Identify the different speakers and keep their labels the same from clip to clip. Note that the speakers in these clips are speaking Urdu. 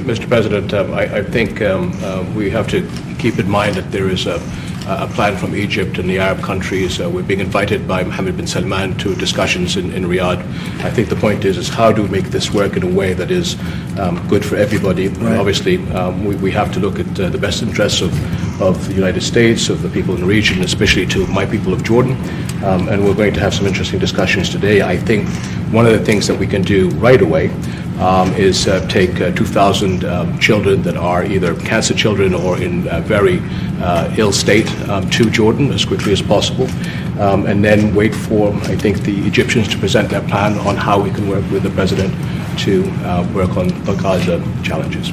Speaker 1: Mr. President, I think we have to keep in mind that there is a plan from Egypt and the Arab countries. We're being invited by Mohammed bin Salman to discussions in Riyadh. I think the point is how do we make this work in a way that is good for everybody? Right. Obviously, we have to look at the best interests of the United States, of the people in the region, especially to my people of Jordan. And we're going to have some interesting discussions today. I think one of the things that we can do right away is take 2,000 children that are either cancer children or in very ill state to Jordan as quickly as possible, and then wait for, I think, the Egyptians to present their plan on how we can work with the president to work on Gaza challenges.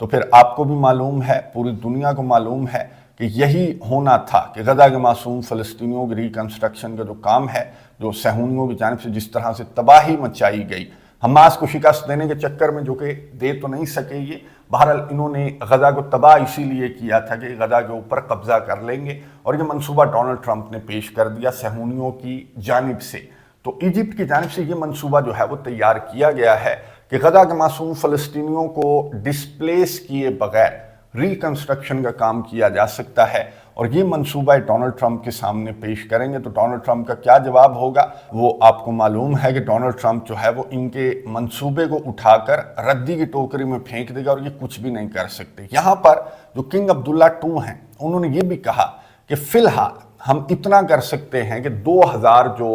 Speaker 2: تو پھر آپ کو بھی معلوم ہے، پوری دنیا کو معلوم ہے کہ یہی ہونا تھا کہ غزہ کے معصوم فلسطینیوں کی ریکنسٹرکشن کا جو کام ہے، جو صہیونیوں کی جانب سے جس طرح سے تباہی مچائی گئی حماس کو شکست دینے کے چکر میں، جو کہ دے تو نہیں سکے یہ، بہرحال انہوں نے غزہ کو تباہ اسی لیے کیا تھا کہ غزہ کے اوپر قبضہ کر لیں گے، اور یہ منصوبہ ڈونلڈ ٹرمپ نے پیش کر دیا صہیونیوں کی جانب سے۔ تو ایجپٹ کی جانب سے یہ منصوبہ جو ہے وہ تیار کیا گیا ہے کہ غزہ کے معصوم فلسطینیوں کو ڈسپلیس کیے بغیر ریکنسٹرکشن کا کام کیا جا سکتا ہے، اور یہ منصوبہ ڈونلڈ ٹرمپ کے سامنے پیش کریں گے تو ڈونلڈ ٹرمپ کا کیا جواب ہوگا وہ آپ کو معلوم ہے کہ ڈونلڈ ٹرمپ جو ہے وہ ان کے منصوبے کو اٹھا کر ردی کی ٹوکری میں پھینک دے گا، اور یہ کچھ بھی نہیں کر سکتے۔ یہاں پر جو کنگ عبداللہ II ہیں انہوں نے یہ بھی کہا کہ فی الحال ہم اتنا کر سکتے ہیں کہ 2000 جو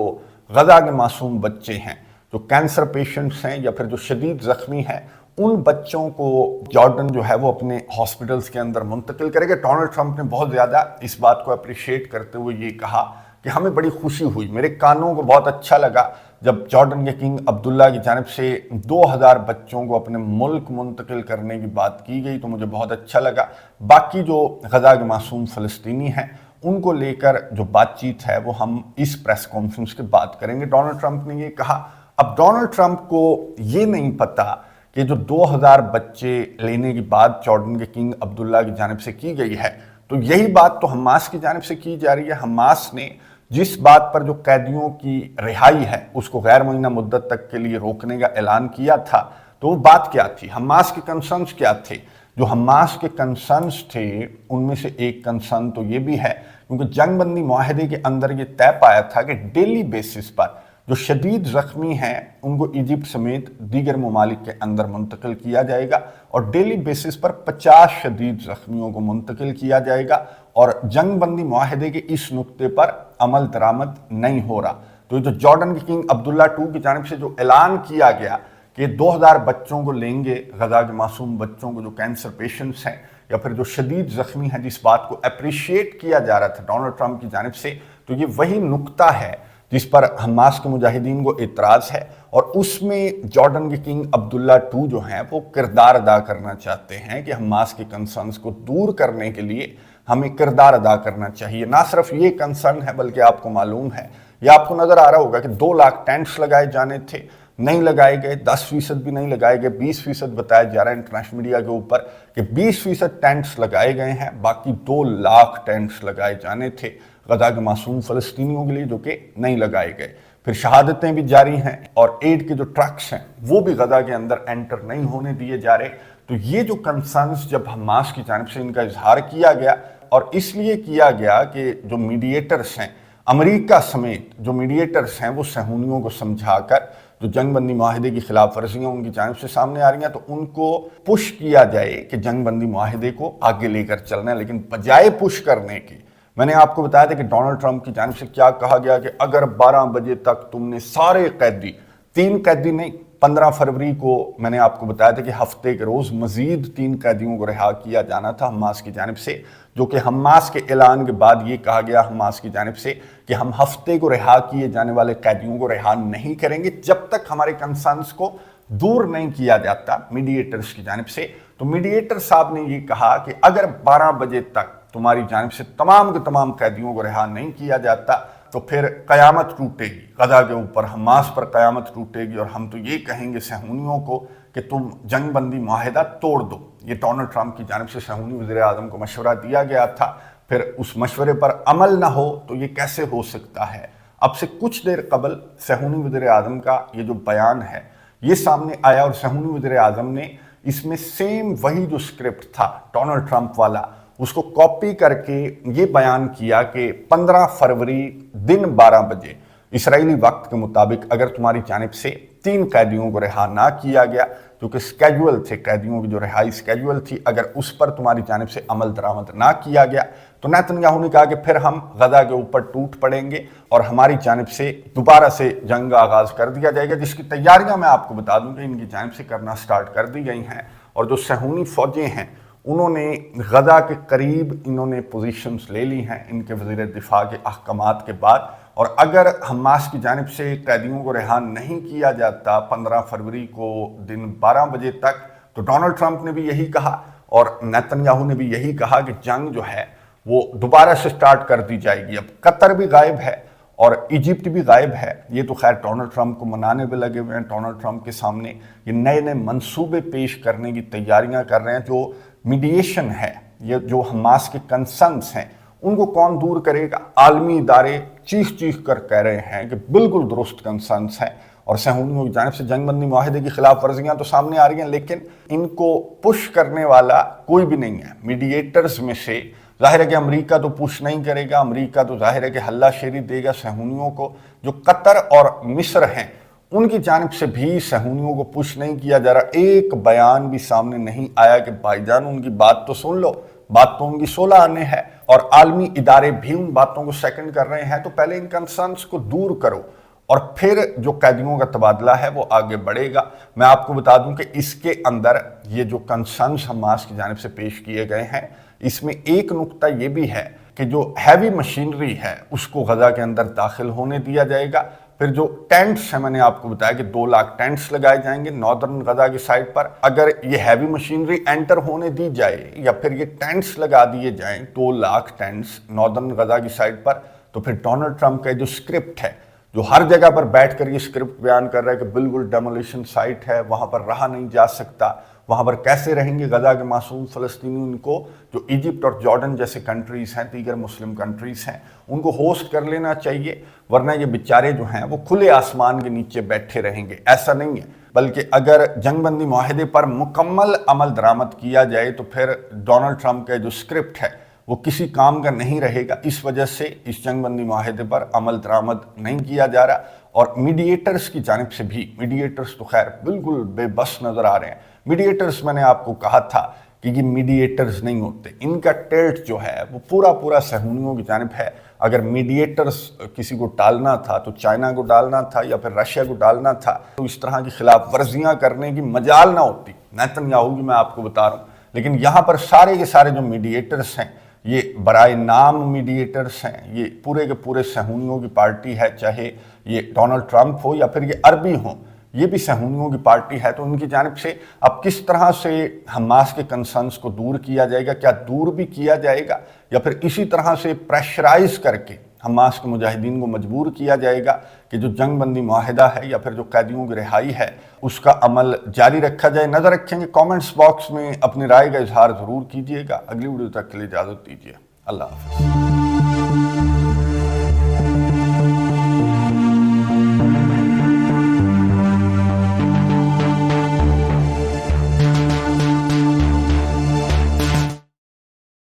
Speaker 2: غزہ کے معصوم بچے ہیں، جو کینسر پیشنٹس ہیں یا پھر جو شدید زخمی ہیں، ان بچوں کو جارڈن جو ہے وہ اپنے ہاسپٹلز کے اندر منتقل کرے گا۔ ڈونلڈ ٹرمپ نے بہت زیادہ اس بات کو اپریشیٹ کرتے ہوئے یہ کہا کہ ہمیں بڑی خوشی ہوئی، میرے کانوں کو بہت اچھا لگا جب جارڈن کے کنگ عبداللہ کی جانب سے 2000 بچوں کو اپنے ملک منتقل کرنے کی بات کی گئی تو مجھے بہت اچھا لگا۔ باقی جو غزہ کے معصوم فلسطینی ہیں ان کو لے کر جو بات چیت ہے وہ ہم اس پریس کانفرنس کے بعد کریں گے، ڈونلڈ ٹرمپ نے یہ کہا۔ اب ڈونلڈ ٹرمپ کو یہ نہیں پتا کہ جو 2000 بچے لینے کی بات جارڈن کے کنگ عبداللہ کی جانب سے کی گئی ہے، تو یہی بات تو حماس کی جانب سے کی جا رہی ہے۔ حماس نے جس بات پر جو قیدیوں کی رہائی ہے اس کو غیر معینہ مدت تک کے لیے روکنے کا اعلان کیا تھا، تو وہ بات کیا تھی، حماس کے کنسرنز کیا تھے؟ جو حماس کے کنسرنز تھے ان میں سے ایک کنسرن تو یہ بھی ہے، کیونکہ جنگ بندی معاہدے کے اندر یہ طے پایا تھا کہ ڈیلی بیسس پر جو شدید زخمی ہیں ان کو ایجپٹ سمیت دیگر ممالک کے اندر منتقل کیا جائے گا، اور ڈیلی بیسس پر 50 شدید زخمیوں کو منتقل کیا جائے گا، اور جنگ بندی معاہدے کے اس نقطے پر عمل درآمد نہیں ہو رہا۔ تو یہ جو جارڈن کے کنگ عبداللہ II کی جانب سے جو اعلان کیا گیا کہ 2000 بچوں کو لیں گے، غزہ کے معصوم بچوں کو جو کینسر پیشنٹس ہیں یا پھر جو شدید زخمی ہیں، جس بات کو اپریشیٹ کیا جا رہا تھا ڈونلڈ ٹرمپ کی جانب سے، تو یہ وہی نقطہ ہے جس پر حماس کے مجاہدین کو اعتراض ہے، اور اس میں جارڈن کے کنگ عبداللہ II جو ہیں وہ کردار ادا کرنا چاہتے ہیں کہ حماس کے کنسرنز کو دور کرنے کے لیے ہمیں کردار ادا کرنا چاہیے۔ نہ صرف یہ کنسرن ہے بلکہ آپ کو معلوم ہے، یا آپ کو نظر آ رہا ہوگا کہ 2 لاکھ ٹینٹس لگائے جانے تھے، نہیں لگائے گئے، 10% بھی نہیں لگائے گئے، 20% بتایا جا رہا ہے انٹرنیشنل میڈیا کے اوپر کہ 20% ٹینٹس لگائے گئے ہیں، باقی 2 لاکھ ٹینٹس لگائے جانے تھے غزہ کے معصوم فلسطینیوں کے لیے جو کہ نہیں لگائے گئے۔ پھر شہادتیں بھی جاری ہیں، اور ایڈ کے جو ٹرکس ہیں وہ بھی غزہ کے اندر انٹر نہیں ہونے دیے جا رہے۔ تو یہ جو کنسرنز جب حماس کی جانب سے ان کا اظہار کیا گیا، اور اس لیے کیا گیا کہ جو میڈیٹرز ہیں امریکہ سمیت جو میڈیٹرز ہیں وہ صہیونیوں کو سمجھا کر جو جنگ بندی معاہدے کی خلاف ورزیاں ان کی جانب سے سامنے آ رہی ہیں، تو ان کو پش کیا جائے کہ جنگ بندی معاہدے کو آگے لے کر چلنا ہے، لیکن بجائے پش کرنے کی میں نے آپ کو بتایا تھا کہ ڈونلڈ ٹرمپ کی جانب سے کیا کہا گیا کہ اگر 12 بجے تک تم نے سارے قیدی، 3 قیدی نہیں، 15 فروری کو میں نے آپ کو بتایا تھا کہ ہفتے کے روز مزید 3 قیدیوں کو رہا کیا جانا تھا حماس کی جانب سے، جو کہ حماس کے اعلان کے بعد یہ کہا گیا حماس کی جانب سے کہ ہم ہفتے کو رہا کیے جانے والے قیدیوں کو رہا نہیں کریں گے جب تک ہمارے کنسرنز کو دور نہیں کیا جاتا میڈیٹرز کی جانب سے۔ تو میڈیٹر صاحب نے یہ کہا کہ اگر 12 بجے تک تمہاری جانب سے تمام کے تمام قیدیوں کو رہا نہیں کیا جاتا تو پھر قیامت ٹوٹے گی، غزہ کے اوپر حماس پر قیامت ٹوٹے گی، اور ہم تو یہ کہیں گے صہیونیوں کو کہ تم جنگ بندی معاہدہ توڑ دو۔ یہ ڈونلڈ ٹرمپ کی جانب سے صہیونی وزیر اعظم کو مشورہ دیا گیا تھا، پھر اس مشورے پر عمل نہ ہو تو یہ کیسے ہو سکتا ہے؟ اب سے کچھ دیر قبل صہیونی وزیر اعظم کا یہ جو بیان ہے یہ سامنے آیا، اور صہیونی وزیر اعظم نے اس میں سیم وہی جو سکرپٹ تھا ڈونلڈ ٹرمپ والا اس کو کاپی کر کے یہ بیان کیا کہ 15 فروری دن 12 بجے اسرائیلی وقت کے مطابق اگر تمہاری جانب سے 3 قیدیوں کو رہا نہ کیا گیا، جو کہ سکیجول تھے، قیدیوں کی جو رہائی سکیجول تھی، اگر اس پر تمہاری جانب سے عمل درآمد نہ کیا گیا تو نیتنیاہو نے کہا کہ پھر ہم غزہ کے اوپر ٹوٹ پڑیں گے اور ہماری جانب سے دوبارہ سے جنگ کا آغاز کر دیا جائے گا، جس کی تیاریاں میں آپ کو بتا دوں کہ ان کی جانب سے کرنا سٹارٹ کر دی گئی ہیں۔ اور جو صہیونی فوجیں ہیں انہوں نے غزہ کے قریب انہوں نے پوزیشنز لے لی ہیں ان کے وزیر دفاع کے احکامات کے بعد، اور اگر حماس کی جانب سے قیدیوں کو رہا نہیں کیا جاتا 15 فروری کو دن 12 بجے تک تو ڈونلڈ ٹرمپ نے بھی یہی کہا اور نیتن یاہو نے بھی یہی کہا کہ جنگ جو ہے وہ دوبارہ سے سٹارٹ کر دی جائے گی. اب قطر بھی غائب ہے اور ایجپٹ بھی غائب ہے. یہ تو خیر ڈونلڈ ٹرمپ کو منانے پہ لگے ہوئے ہیں. ڈونلڈ ٹرمپ کے سامنے یہ نئے نئے منصوبے پیش کرنے کی تیاریاں کر رہے ہیں. جو میڈیشن ہے، یہ جو حماس کے کنسرنس ہیں، ان کو کون دور کرے گا؟ عالمی ادارے چیخ چیخ کر کہہ رہے ہیں کہ بالکل درست کنسرنس ہیں، اور صہیونیوں کی جانب سے جنگ بندی معاہدے کی خلاف ورزیاں تو سامنے آ رہی ہیں، لیکن ان کو پش کرنے والا کوئی بھی نہیں ہے. میڈیٹرز میں سے ظاہر ہے کہ امریکہ تو پش نہیں کرے گا. امریکہ تو ظاہر ہے کہ ہلہ شیری دے گا صہیونیوں کو. جو قطر اور مصر ہیں ان کی جانب سے بھی صہیونیوں کو پش نہیں کیا جا رہا. ایک بیان بھی سامنے نہیں آیا کہ بھائی جان ان کی بات تو سن لو، بات تو ان کی 16 آنے ہے، اور عالمی ادارے بھی ان باتوں کو سیکنڈ کر رہے ہیں. تو پہلے ان کنسرنس کو دور کرو اور پھر جو قیدیوں کا تبادلہ ہے وہ آگے بڑھے گا. میں آپ کو بتا دوں کہ اس کے اندر یہ جو کنسرنس حماس کی جانب سے پیش کیے گئے ہیں، اس میں ایک نقطہ یہ بھی ہے کہ جو ہیوی مشینری ہے اس کو غزہ کے اندر داخل ہونے دیا جائے گا. پھر جو ٹینٹس ہیں، میں نے آپ کو بتایا کہ 2 لاکھ ٹینٹس لگائے جائیں گے ناردرن غزہ کی سائٹ پر. اگر یہ ہیوی مشینری انٹر ہونے دی جائے یا پھر یہ ٹینٹس لگا دیے جائیں 2 لاکھ ٹینٹس ناردرن غزہ کی سائٹ پر، تو پھر ڈونلڈ ٹرمپ کا جو اسکرپٹ ہے، جو ہر جگہ پر بیٹھ کر یہ اسکرپٹ بیان کر رہا ہے کہ بالکل ڈیمولیشن سائٹ ہے، وہاں پر رہا نہیں جا سکتا، وہاں پر کیسے رہیں گے غزہ کے معصوم فلسطینی، ان کو جو ایجپٹ اور جارڈن جیسے کنٹریز ہیں، دیگر مسلم کنٹریز ہیں، ان کو ہوسٹ کر لینا چاہیے، ورنہ یہ بیچارے جو ہیں وہ کھلے آسمان کے نیچے بیٹھے رہیں گے. ایسا نہیں ہے، بلکہ اگر جنگ بندی معاہدے پر مکمل عمل درآمد کیا جائے تو پھر ڈونلڈ ٹرمپ کا جو اسکرپٹ ہے وہ کسی کام کا نہیں رہے گا. اس وجہ سے اس جنگ بندی معاہدے پر عمل درآمد نہیں کیا جا رہا. اور میڈیٹرز کی جانب سے بھی، میڈیٹرز تو خیر بالکل بے بس نظر آ رہے ہیں. میڈیٹرز میں نے آپ کو کہا تھا کہ یہ میڈیٹرز نہیں ہوتے، ان کا ٹلٹ جو ہے وہ پورا صہیونیوں کی جانب ہے. اگر میڈیٹرز کسی کو ڈالنا تھا تو چائنا کو ڈالنا تھا یا پھر رشیا کو ڈالنا تھا، تو اس طرح کی خلاف ورزیاں کرنے کی مجال نہ ہوتی. نیتن یاہو کی میں آپ کو بتا رہا ہوں، لیکن یہاں پر سارے کے سارے جو میڈیٹرز ہیں یہ برائے نام میڈیٹرز ہیں. یہ پورے کے پورے صہیونیوں کی پارٹی ہے، چاہے یہ ڈونلڈ ٹرمپ ہو یا پھر یہ عربی ہوں، یہ بھی صہیونیوں کی پارٹی ہے. تو ان کی جانب سے اب کس طرح سے حماس کے کنسرنس کو دور کیا جائے گا؟ کیا دور بھی کیا جائے گا یا پھر اسی طرح سے پریشرائز کر کے حماس کے مجاہدین کو مجبور کیا جائے گا کہ جو جنگ بندی معاہدہ ہے یا پھر جو قیدیوں کی رہائی ہے اس کا عمل جاری رکھا جائے؟ نظر رکھیں گے. کامنٹس باکس میں اپنی رائے کا اظہار ضرور کیجیے گا. اگلی ویڈیو تک کے لیے اجازت دیجیے. اللہ حافظ.